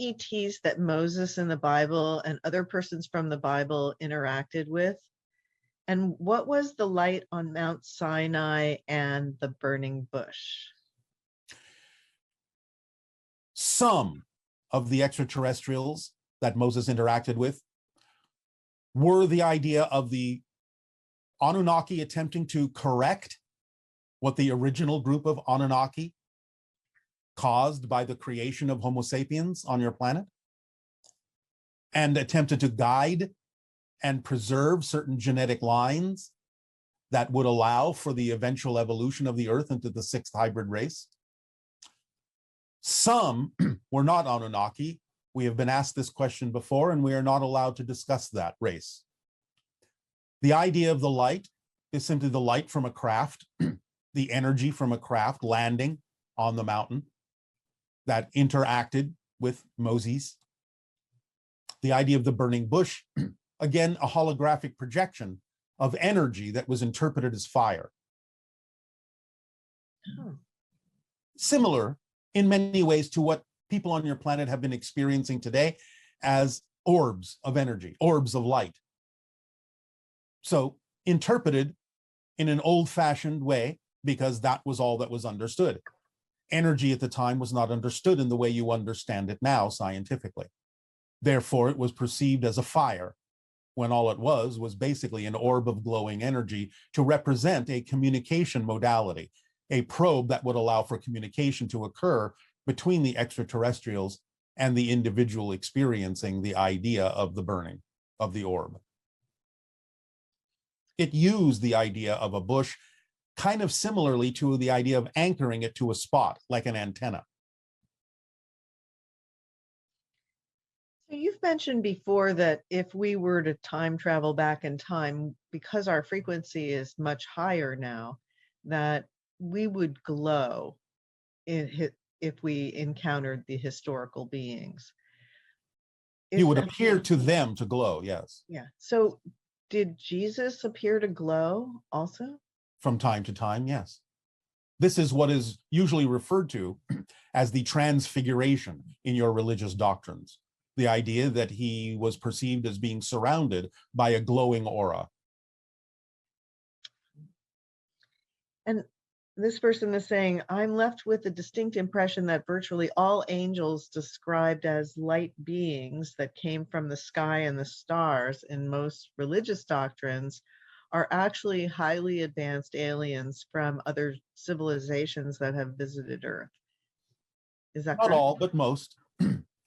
ETs that Moses in the Bible and other persons from the Bible interacted with? And what was the light on Mount Sinai and the burning bush? Some of the extraterrestrials that Moses interacted with were the idea of the Anunnaki attempting to correct what the original group of Anunnaki caused by the creation of Homo sapiens on your planet, and attempted to guide and preserve certain genetic lines that would allow for the eventual evolution of the Earth into the sixth hybrid race. Some were not Anunnaki. We have been asked this question before, and we are not allowed to discuss that race. The idea of the light is simply the light from a craft, the energy from a craft landing on the mountain that interacted with Moses. The idea of the burning bush, again, a holographic projection of energy that was interpreted as fire. Similar in many ways to what people on your planet have been experiencing today as orbs of energy, orbs of light. So interpreted in an old-fashioned way, because that was all that was understood. Energy at the time was not understood in the way you understand it now scientifically. Therefore, it was perceived as a fire, when all it was basically an orb of glowing energy to represent a communication modality, a probe that would allow for communication to occur between the extraterrestrials and the individual experiencing the idea of the burning of the orb. It used the idea of a bush kind of similarly to the idea of anchoring it to a spot, like an antenna. So you've mentioned before that if we were to time travel back in time, because our frequency is much higher now, that we would glow if we encountered the historical beings. You would appear to them to glow, yes. Yeah. So did Jesus appear to glow also? From time to time, yes. This is what is usually referred to as the Transfiguration in your religious doctrines. The idea that he was perceived as being surrounded by a glowing aura. And this person is saying, I'm left with the distinct impression that virtually all angels described as light beings that came from the sky and the stars in most religious doctrines are actually highly advanced aliens from other civilizations that have visited Earth. Is that correct? Not all, but most.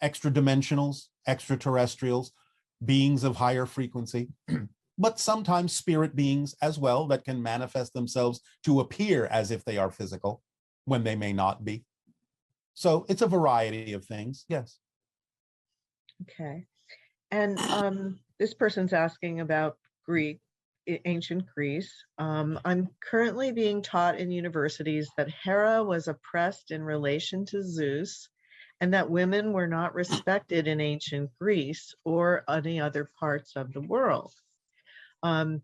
Extra-dimensionals, extraterrestrials, beings of higher frequency, but sometimes spirit beings as well that can manifest themselves to appear as if they are physical when they may not be. So it's a variety of things, yes. Okay. And this person's asking about ancient Greece. I'm currently being taught in universities that Hera was oppressed in relation to Zeus, and that women were not respected in ancient Greece or any other parts of the world. My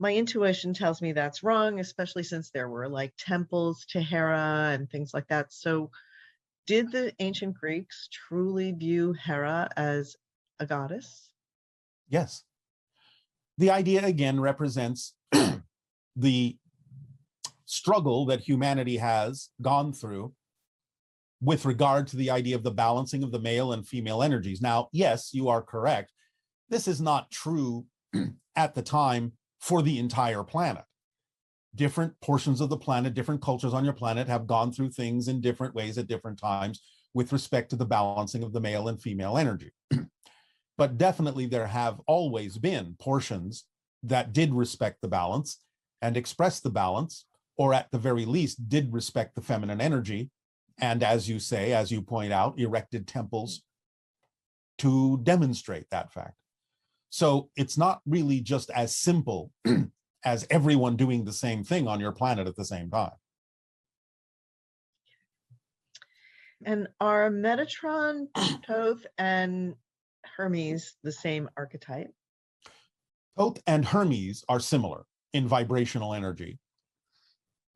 intuition tells me that's wrong, especially since there were like temples to Hera and things like that. So did the ancient Greeks truly view Hera as a goddess? Yes. The idea again represents the struggle that humanity has gone through with regard to the idea of the balancing of the male and female energies. Now, yes, you are correct. This is not true at the time for the entire planet. Different portions of the planet, different cultures on your planet have gone through things in different ways at different times with respect to the balancing of the male and female energy. But definitely there have always been portions that did respect the balance and express the balance, or at the very least did respect the feminine energy. And as you say, as you point out, erected temples to demonstrate that fact. So it's not really just as simple as everyone doing the same thing on your planet at the same time. And are Metatron, Thoth, and Hermes the same archetype? Thoth and Hermes are similar in vibrational energy.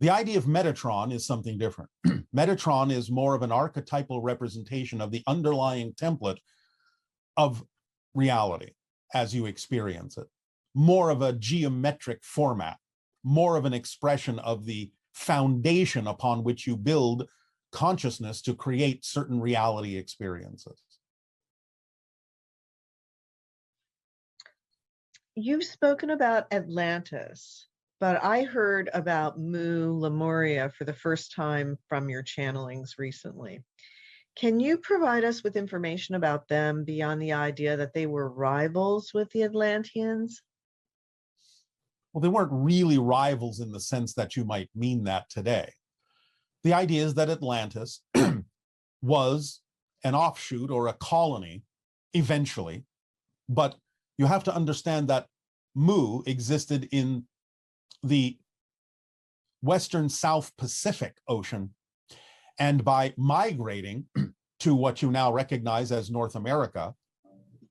The idea of Metatron is something different. Metatron is more of an archetypal representation of the underlying template of reality as you experience it, more of a geometric format, more of an expression of the foundation upon which you build consciousness to create certain reality experiences. You've spoken about Atlantis, but I heard about Lemuria for the first time from your channelings recently. Can you provide us with information about them beyond the idea that they were rivals with the Atlanteans? Well, they weren't really rivals in the sense that you might mean that today. The idea is that Atlantis was an offshoot or a colony eventually, but you have to understand that Mu existed in the Western South Pacific Ocean, and by migrating to what you now recognize as North America,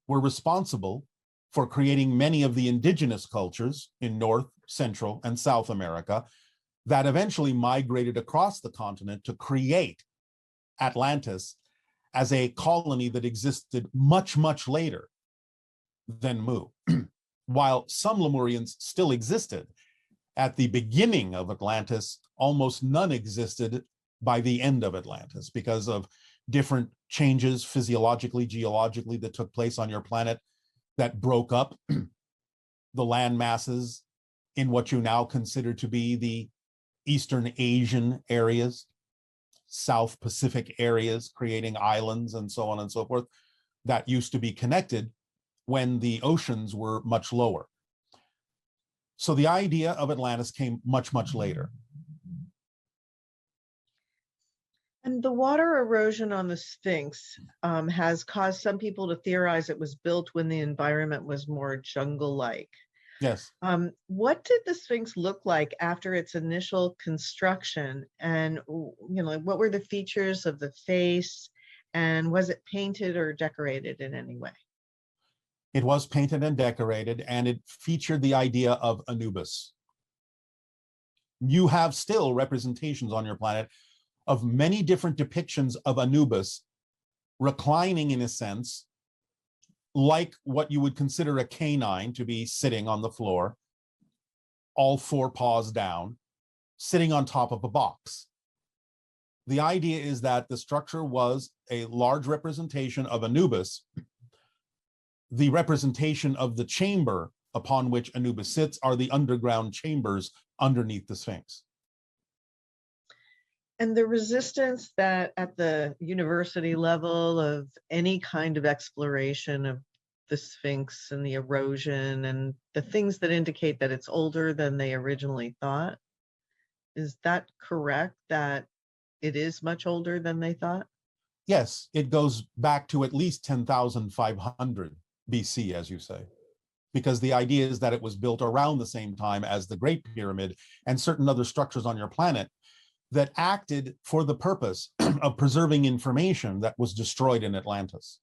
were responsible for creating many of the indigenous cultures in North, Central, and South America that eventually migrated across the continent to create Atlantis as a colony that existed much, much later than Mu. While some Lemurians still existed, at the beginning of Atlantis, almost none existed by the end of Atlantis because of different changes physiologically, geologically that took place on your planet that broke up the land masses in what you now consider to be the Eastern Asian areas, South Pacific areas, creating islands and so on and so forth that used to be connected when the oceans were much lower. So the idea of Atlantis came much, much later. And the water erosion on the Sphinx has caused some people to theorize it was built when the environment was more jungle-like. Yes. What did the Sphinx look like after its initial construction? And, what were the features of the face? And was it painted or decorated in any way? It was painted and decorated, and it featured the idea of Anubis. You have still representations on your planet of many different depictions of Anubis reclining, in a sense, like what you would consider a canine to be sitting on the floor, all four paws down, sitting on top of a box. The idea is that the structure was a large representation of Anubis. The representation of the chamber upon which Anubis sits are the underground chambers underneath the Sphinx. And the resistance that at the university level of any kind of exploration of the Sphinx and the erosion and the things that indicate that it's older than they originally thought, is that correct, that it is much older than they thought? Yes, it goes back to at least 10,500 BC, as you say, because the idea is that it was built around the same time as the Great Pyramid and certain other structures on your planet that acted for the purpose of preserving information that was destroyed in Atlantis.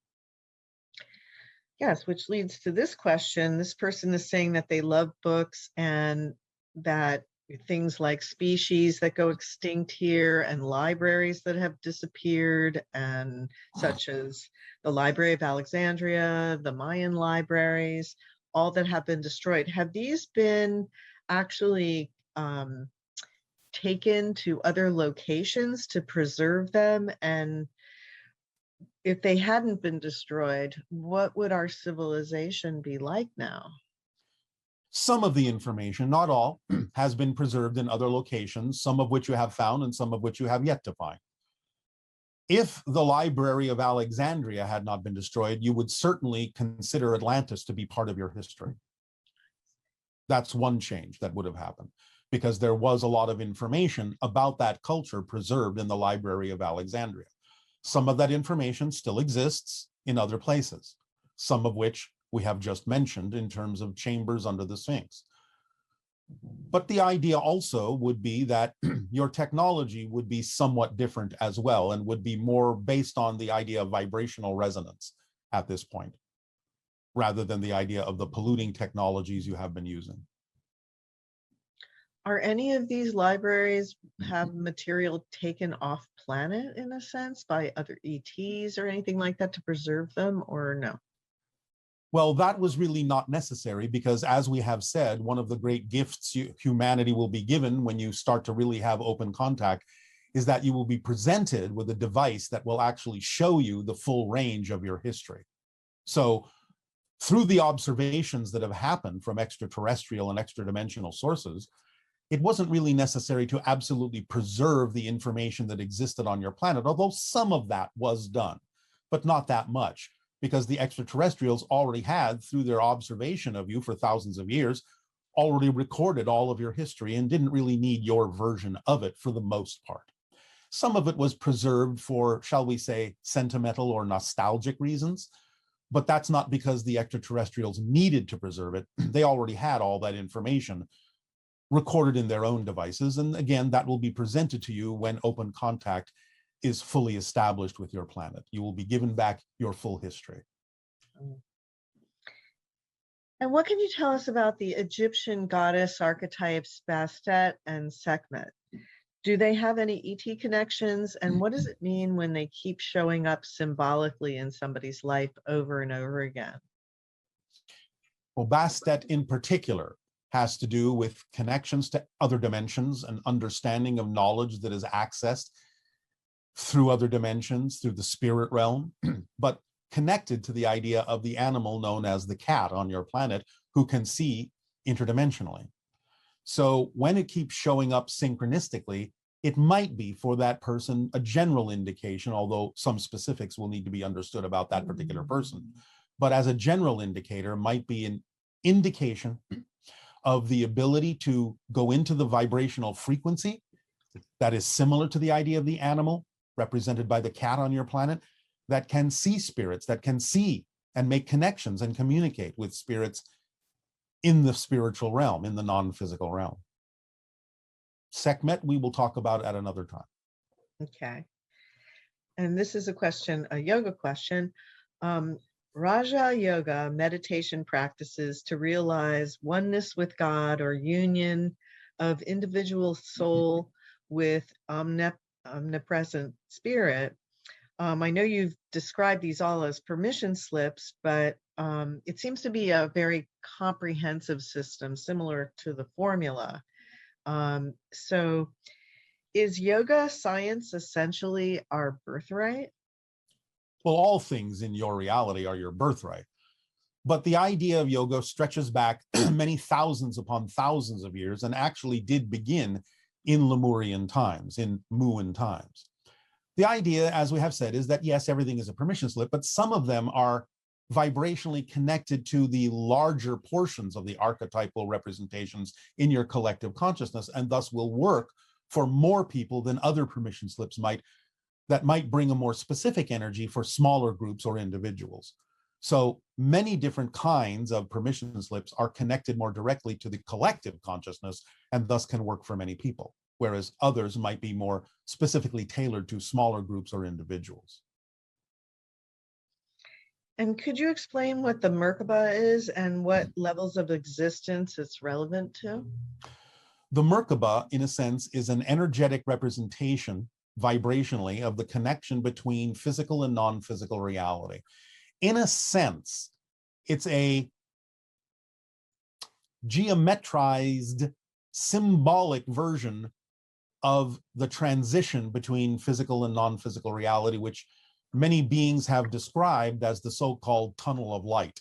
Yes, which leads to this question. This person is saying that they love books and that things like species that go extinct here and libraries that have disappeared, and such as the Library of Alexandria, the Mayan libraries, all that have been destroyed. Have these been actually taken to other locations to preserve them? And if they hadn't been destroyed, what would our civilization be like now? Some of the information, not all, has been preserved in other locations, some of which you have found and some of which you have yet to find. If the Library of Alexandria had not been destroyed, you would certainly consider Atlantis to be part of your history. That's one change that would have happened, because there was a lot of information about that culture preserved in the Library of Alexandria. Some of that information still exists in other places, some of which we have just mentioned in terms of chambers under the Sphinx. But the idea also would be that your technology would be somewhat different as well, and would be more based on the idea of vibrational resonance at this point, rather than the idea of the polluting technologies you have been using. Are any of these libraries have material taken off planet in a sense by other ETs or anything like that to preserve them, or no? Well, that was really not necessary because, as we have said, one of the great gifts humanity will be given when you start to really have open contact is that you will be presented with a device that will actually show you the full range of your history. So through the observations that have happened from extraterrestrial and extradimensional sources, it wasn't really necessary to absolutely preserve the information that existed on your planet, although some of that was done, but not that much, because the extraterrestrials already had, through their observation of you for thousands of years, already recorded all of your history and didn't really need your version of it for the most part. Some of it was preserved for, shall we say, sentimental or nostalgic reasons, but that's not because the extraterrestrials needed to preserve it. They already had all that information recorded in their own devices. And again, that will be presented to you when open contact is fully established with your planet. You will be given back your full history. And what can you tell us about the Egyptian goddess archetypes Bastet and Sekhmet? Do they have any ET connections? And what does it mean when they keep showing up symbolically in somebody's life over and over again? Well, Bastet in particular has to do with connections to other dimensions and understanding of knowledge that is accessed through other dimensions, through the spirit realm, but connected to the idea of the animal known as the cat on your planet who can see interdimensionally. So when it keeps showing up synchronistically, it might be for that person a general indication, although some specifics will need to be understood about that particular person. But as a general indicator, might be an indication of the ability to go into the vibrational frequency that is similar to the idea of the animal represented by the cat on your planet, that can see spirits, that can see and make connections and communicate with spirits in the spiritual realm, in the non-physical realm. Sekhmet, we will talk about at another time. Okay. And this is a question, a yoga question. Raja Yoga meditation practices to realize oneness with God or union of individual soul with omnipresent spirit. I know you've described these all as permission slips, but it seems to be a very comprehensive system similar to the formula. So is yoga science essentially our birthright? Well, all things in your reality are your birthright. But the idea of yoga stretches back many thousands upon thousands of years and actually did begin in Lemurian times, in Muin times. The idea, as we have said, is that yes, everything is a permission slip, but some of them are vibrationally connected to the larger portions of the archetypal representations in your collective consciousness, and thus will work for more people than other permission slips might, that might bring a more specific energy for smaller groups or individuals. So many different kinds of permission slips are connected more directly to the collective consciousness and thus can work for many people, whereas others might be more specifically tailored to smaller groups or individuals. And could you explain what the Merkaba is and what levels of existence it's relevant to? The Merkaba, in a sense, is an energetic representation vibrationally of the connection between physical and non-physical reality. In a sense, it's a geometrized, symbolic version of the transition between physical and non-physical reality, which many beings have described as the so-called tunnel of light.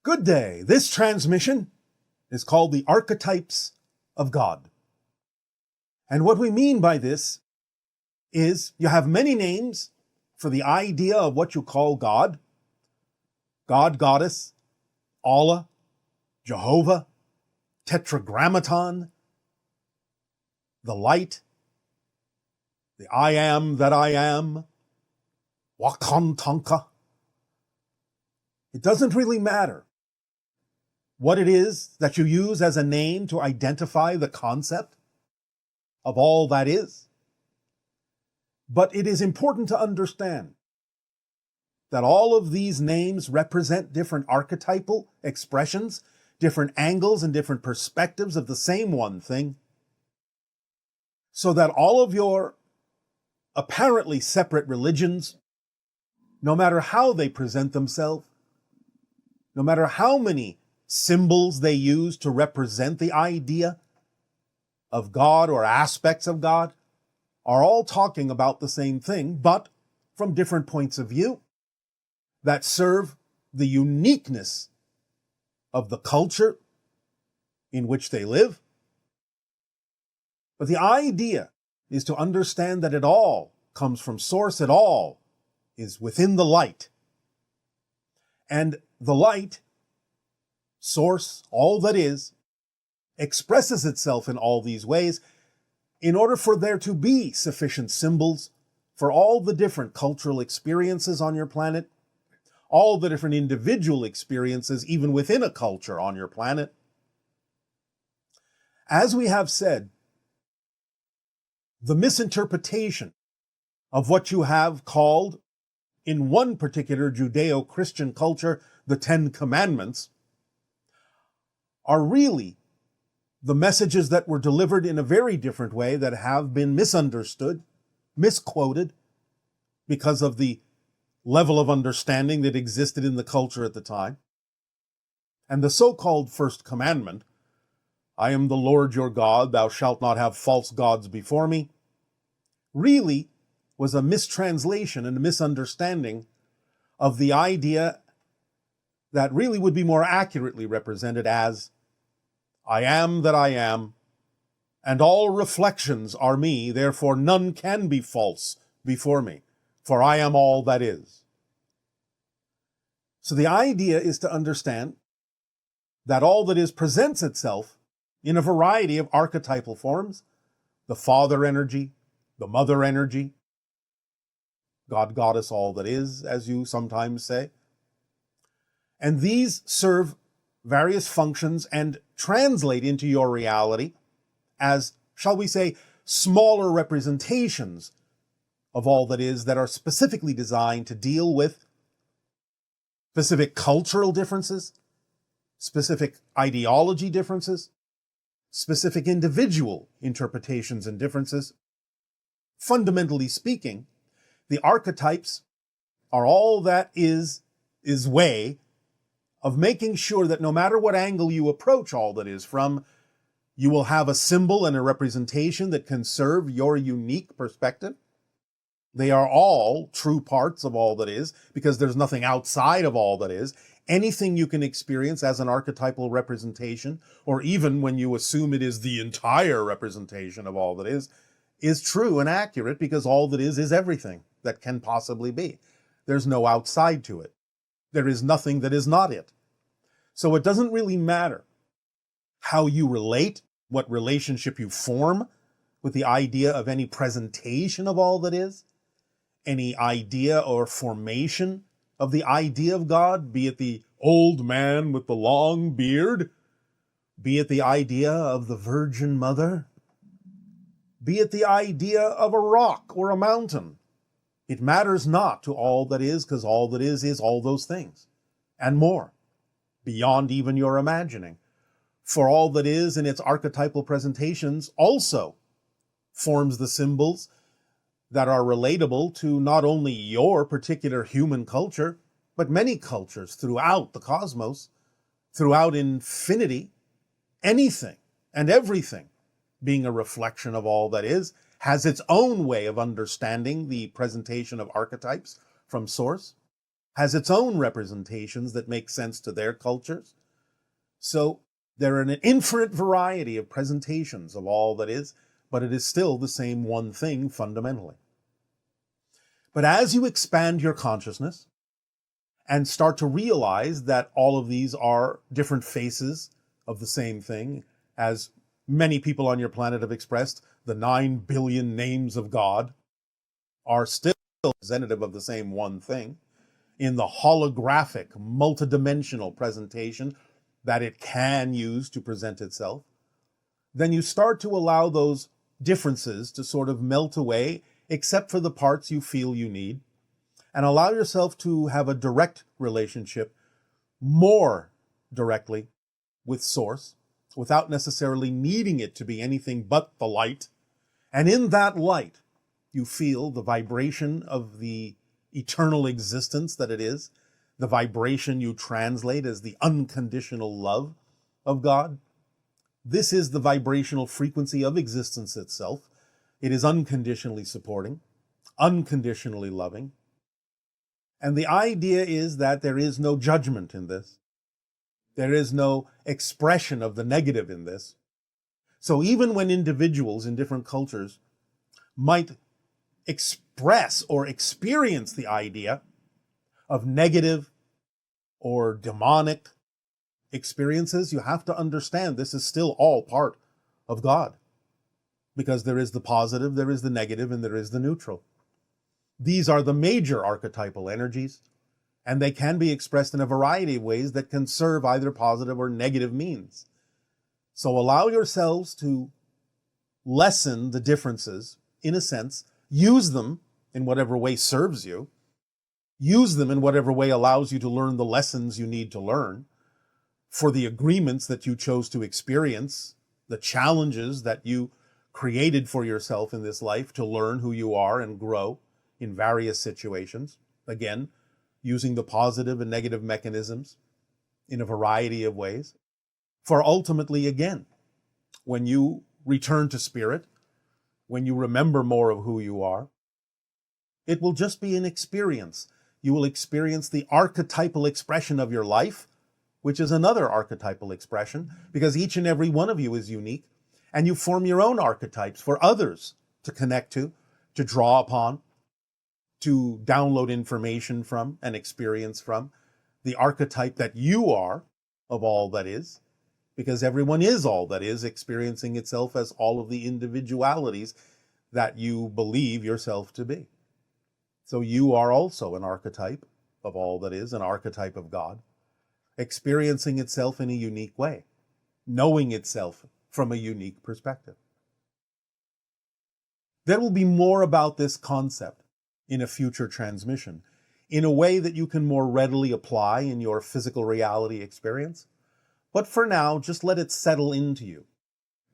Good day. This transmission is called the Archetypes of God. And what we mean by this is you have many names for the idea of what you call God. God, Goddess, Allah, Jehovah, Tetragrammaton, the light, the I am that I am, Wakantanka. It doesn't really matter what it is that you use as a name to identify the concept of all that is. But it is important to understand that all of these names represent different archetypal expressions, different angles and different perspectives of the same one thing, so that all of your apparently separate religions, no matter how they present themselves, no matter how many symbols they use to represent the idea of God or aspects of God, are all talking about the same thing, but from different points of view that serve the uniqueness of the culture in which they live. But the idea is to understand that it all comes from source, it all is within the light. And the light, source, all that is, expresses itself in all these ways in order for there to be sufficient symbols for all the different cultural experiences on your planet, all the different individual experiences, even within a culture on your planet. As we have said, the misinterpretation of what you have called, in one particular Judeo-Christian culture, the Ten Commandments, are really the messages that were delivered in a very different way that have been misunderstood, misquoted, because of the level of understanding that existed in the culture at the time. And the so-called First Commandment, I am the Lord your God, thou shalt not have false gods before me, really was a mistranslation and a misunderstanding of the idea that really would be more accurately represented as, I am that I am, and all reflections are me, therefore none can be false before me, for I am all that is. So the idea is to understand that all that is presents itself in a variety of archetypal forms, the father energy, the mother energy, God, Goddess, all that is, as you sometimes say. And these serve various functions and translate into your reality as, shall we say, smaller representations of all that is that are specifically designed to deal with specific cultural differences, specific ideology differences, specific individual interpretations and differences. Fundamentally speaking, the archetypes are all that is way of making sure that no matter what angle you approach all that is from, you will have a symbol and a representation that can serve your unique perspective. They are all true parts of all that is, because there's nothing outside of all that is. Anything you can experience as an archetypal representation, or even when you assume it is the entire representation of all that is true and accurate, because all that is everything that can possibly be. There's no outside to it. There is nothing that is not it. So it doesn't really matter how you relate, what relationship you form with the idea of any presentation of all that is, any idea or formation of the idea of God, be it the old man with the long beard, be it the idea of the Virgin Mother, be it the idea of a rock or a mountain. It matters not to all that is, because all that is all those things, and more, beyond even your imagining. For all that is in its archetypal presentations also forms the symbols that are relatable to not only your particular human culture, but many cultures throughout the cosmos, throughout infinity. Anything and everything being a reflection of all that is, has its own way of understanding the presentation of archetypes from source, has its own representations that make sense to their cultures. So there are an infinite variety of presentations of all that is, but it is still the same one thing fundamentally. But as you expand your consciousness and start to realize that all of these are different faces of the same thing, as many people on your planet have expressed, the 9 billion names of God are still representative of the same one thing in the holographic, multidimensional presentation that it can use to present itself, then you start to allow those differences to sort of melt away, except for the parts you feel you need. and allow yourself to have a direct relationship, more directly, with Source, without necessarily needing it to be anything but the light. And in that light, you feel the vibration of the eternal existence that it is, the vibration you translate as the unconditional love of God. This is the vibrational frequency of existence itself. It is unconditionally supporting, unconditionally loving. And the idea is that there is no judgment in this. There is no expression of the negative in this. So even when individuals in different cultures might express or experience the idea of negative or demonic experiences, you have to understand this is still all part of God. Because there is the positive, there is the negative, and there is the neutral. These are the major archetypal energies, and they can be expressed in a variety of ways that can serve either positive or negative means. So allow yourselves to lessen the differences, in a sense, use them in whatever way serves you, use them in whatever way allows you to learn the lessons you need to learn, for the agreements that you chose to experience, the challenges that you created for yourself in this life to learn who you are and grow in various situations. Again, using the positive and negative mechanisms in a variety of ways. For ultimately, again, when you return to spirit, when you remember more of who you are, it will just be an experience. You will experience the archetypal expression of your life, which is another archetypal expression, because each and every one of you is unique, and you form your own archetypes for others to connect to draw upon, to download information from and experience from. The archetype that you are of all that is, because everyone is all that is, experiencing itself as all of the individualities that you believe yourself to be. So you are also an archetype of all that is, an archetype of God, experiencing itself in a unique way, knowing itself from a unique perspective. There will be more about this concept in a future transmission, in a way that you can more readily apply in your physical reality experience. But for now, just let it settle into you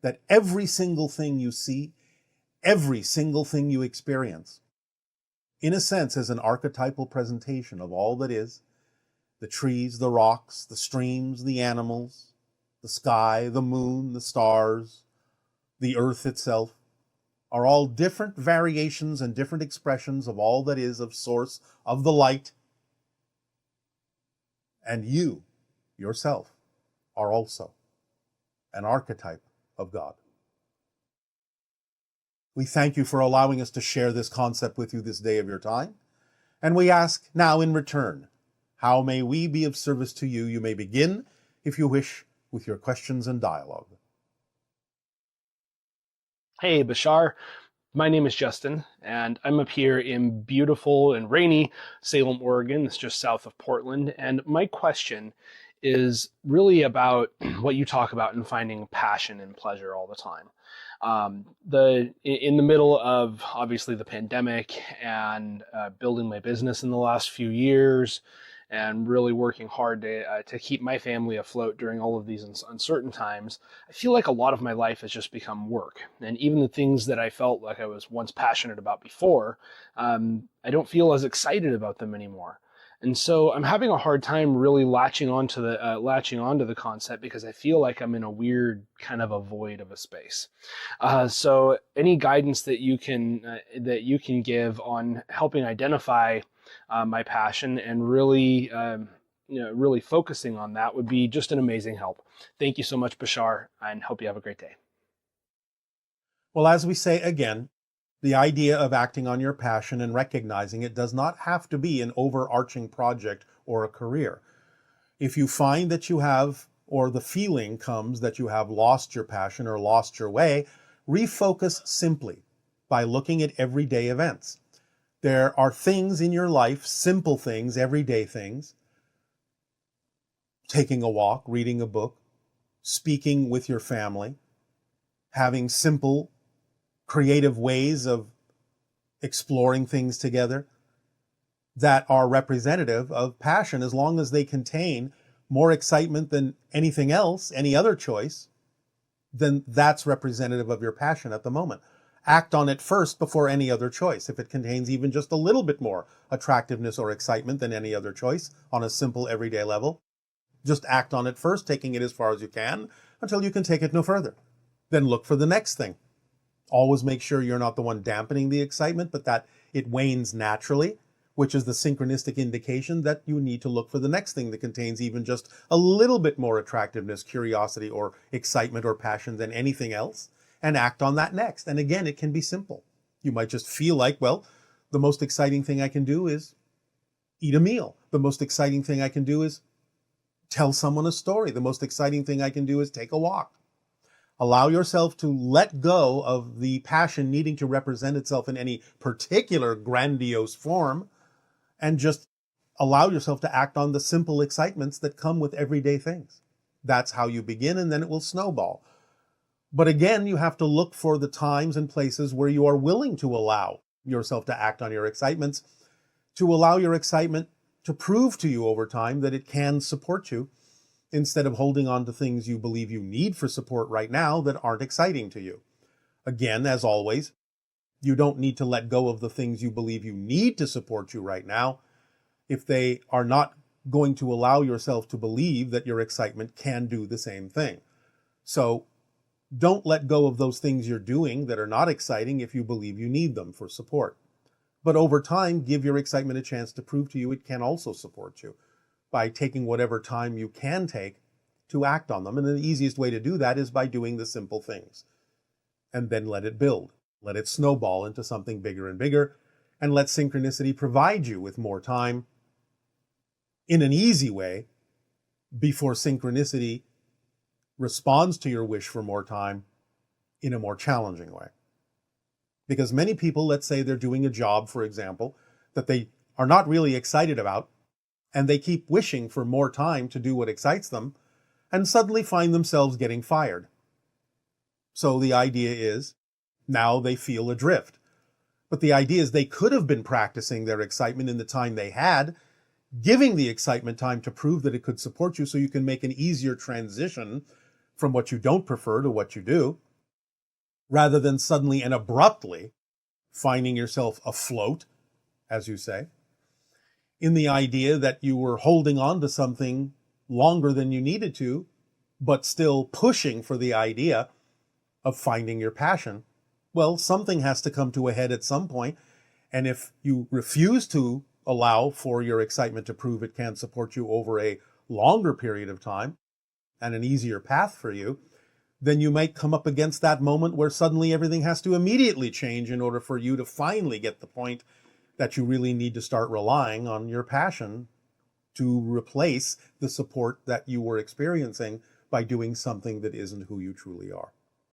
that every single thing you see, every single thing you experience, in a sense, is an archetypal presentation of all that is, the trees, the rocks, the streams, the animals, the sky, the moon, the stars, the earth itself, are all different variations and different expressions of all that is of Source, of the light. And you, yourself, are also an archetype of God. We thank you for allowing us to share this concept with you this day of your time. And we ask now in return, how may we be of service to you? You may begin, if you wish, with your questions and dialogue. Hey, Bashar. My name is Justin, and I'm up here in beautiful and rainy Salem, Oregon. It's just south of Portland. And my question is really about what you talk about in finding passion and pleasure all the time. In the middle of obviously the pandemic and building my business in the last few years, and really working hard to keep my family afloat during all of these uncertain times, I feel like a lot of my life has just become work. And even the things that I felt like I was once passionate about before, I don't feel as excited about them anymore. And so I'm having a hard time really latching onto the concept, because I feel like I'm in a weird kind of a void of a space. So any guidance that you can give on helping identify my passion and really really focusing on that would be just an amazing help. Thank you so much, Bashar, and hope you have a great day. Well, as we say again, the idea of acting on your passion and recognizing it does not have to be an overarching project or a career. If you find that you have, or the feeling comes that you have lost your passion or lost your way, refocus simply by looking at everyday events. There are things in your life, simple things, everyday things, taking a walk, reading a book, speaking with your family, having simple, creative ways of exploring things together, that are representative of passion, as long as they contain more excitement than anything else, any other choice, then that's representative of your passion at the moment. Act on it first before any other choice. If it contains even just a little bit more attractiveness or excitement than any other choice on a simple everyday level, just act on it first, taking it as far as you can until you can take it no further. Then look for the next thing. Always make sure you're not the one dampening the excitement, but that it wanes naturally, which is the synchronistic indication that you need to look for the next thing that contains even just a little bit more attractiveness, curiosity, or excitement or passion than anything else, and act on that next. And again, it can be simple. You might just feel like, well, the most exciting thing I can do is eat a meal. The most exciting thing I can do is tell someone a story. The most exciting thing I can do is take a walk. Allow yourself to let go of the passion needing to represent itself in any particular grandiose form, and just allow yourself to act on the simple excitements that come with everyday things. That's how you begin, and then it will snowball. But again, you have to look for the times and places where you are willing to allow yourself to act on your excitements, to allow your excitement to prove to you over time that it can support you, instead of holding on to things you believe you need for support right now that aren't exciting to you. Again, as always, you don't need to let go of the things you believe you need to support you right now if they are not going to allow yourself to believe that your excitement can do the same thing. So don't let go of those things you're doing that are not exciting if you believe you need them for support. But over time, give your excitement a chance to prove to you it can also support you, by taking whatever time you can take to act on them. And the easiest way to do that is by doing the simple things. And then let it build. Let it snowball into something bigger and bigger. And let synchronicity provide you with more time in an easy way before synchronicity responds to your wish for more time in a more challenging way. Because many people, let's say they're doing a job, for example, that they are not really excited about, and they keep wishing for more time to do what excites them, and suddenly find themselves getting fired. So the idea is, now they feel adrift. But the idea is they could have been practicing their excitement in the time they had, giving the excitement time to prove that it could support you, so you can make an easier transition from what you don't prefer to what you do, rather than suddenly and abruptly finding yourself afloat, as you say, in the idea that you were holding on to something longer than you needed to, but still pushing for the idea of finding your passion. Well, something has to come to a head at some point, and if you refuse to allow for your excitement to prove it can support you over a longer period of time and an easier path for you, then you might come up against that moment where suddenly everything has to immediately change in order for you to finally get the point that you really need to start relying on your passion to replace the support that you were experiencing by doing something that isn't who you truly are.